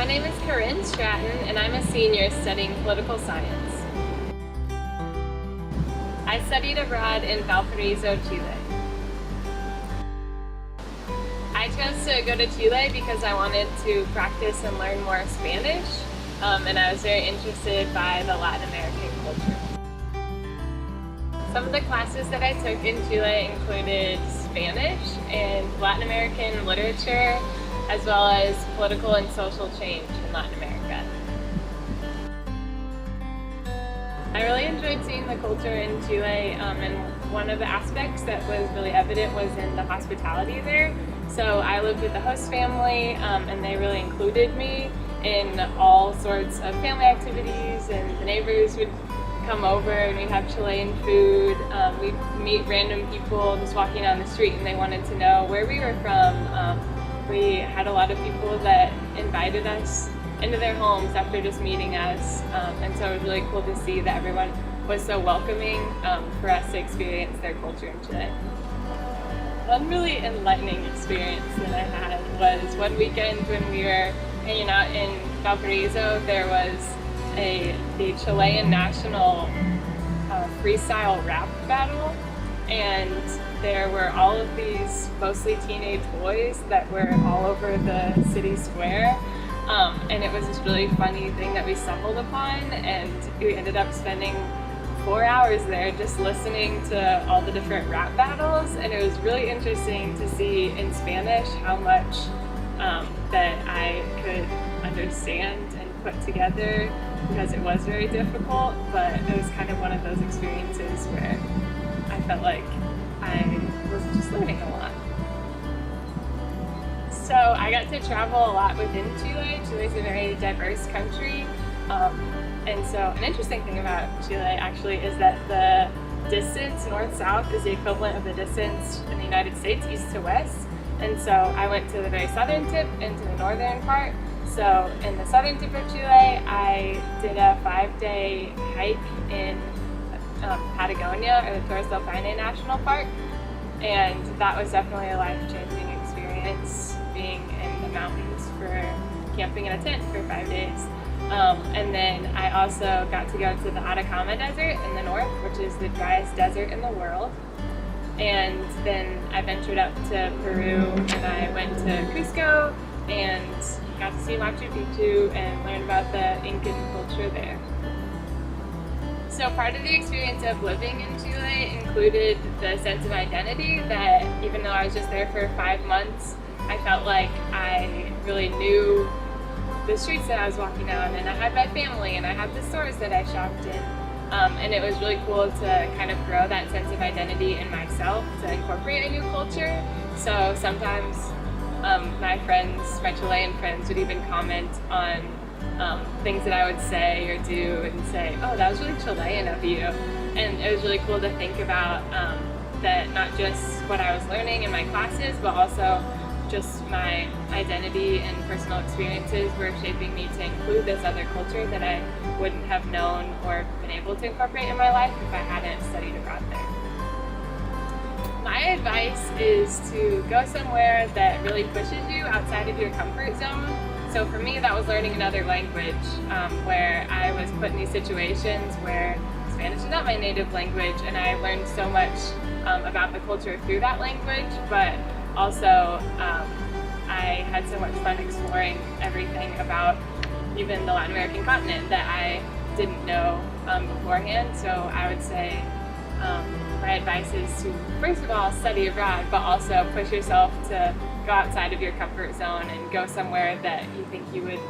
My name is Corinne and I'm a senior studying political science. I studied abroad in Valparaiso, Chile. I chose to go to Chile because I wanted to practice and learn more Spanish, and I was very interested by the Latin American culture. Some of the classes that I took in Chile included Spanish and Latin American literature, as well as political and social change in Latin America. I really enjoyed seeing the culture in Chile, and one of the aspects that was really evident was in the hospitality there. So I lived with the host family, and they really included me in all sorts of family activities, and the neighbors would come over and we'd have Chilean food. We'd meet random people just walking down the street and they wanted to know where we were from. We had a lot of people that invited us into their homes after just meeting us, and so it was really cool to see that everyone was so welcoming for us to experience their culture in Chile. One really enlightening experience that I had was one weekend when we were hanging out in Valparaiso. There was the Chilean national freestyle rap battle, and there were all of these mostly teenage boys that were all over the city square, and it was this really funny thing that we stumbled upon, and we ended up spending 4 hours there just listening to all the different rap battles, and it was really interesting to see in Spanish how much that I could understand and put together, because it was very difficult, but it was kind of one of those experiences where I felt like I was just learning a lot. So I got to travel a lot within Chile. Chile is a very diverse country, and so an interesting thing about Chile actually is that the distance north-south is the equivalent of the distance in the United States east to west, and so I went to the very southern tip and to the northern part. So in the southern tip of Chile, I did a 5-day hike in Patagonia, or the Torres del Paine National Park, and that was definitely a life-changing experience, being in the mountains for camping in a tent for 5 days. And then I also got to go to the Atacama Desert in the north, which is the driest desert in the world. And then I ventured up to Peru, and I went to Cusco and got to see Machu Picchu and learn about the Incan culture there. So part of the experience of living in Chile included the sense of identity that even though I was just there for 5 months, I felt like I really knew the streets that I was walking down, and I had my family, and I had the stores that I shopped in. And it was really cool to kind of grow that sense of identity in myself, to incorporate a new culture. So sometimes my Chilean friends would even comment on things that I would say or do and say, "Oh, that was really Chilean of you." And it was really cool to think about that not just what I was learning in my classes, but also just my identity and personal experiences were shaping me to include this other culture that I wouldn't have known or been able to incorporate in my life if I hadn't studied abroad there. My advice is to go somewhere that really pushes you outside of your comfort zone. So for me, that was learning another language, where I was put in these situations where Spanish is not my native language, and I learned so much about the culture through that language, but also I had so much fun exploring everything about even the Latin American continent that I didn't know beforehand. So I would say my advice is to, first of all, study abroad, but also push yourself to go outside of your comfort zone and go somewhere that you think you would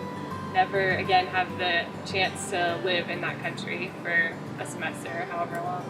never again have the chance to live in that country for a semester or however long.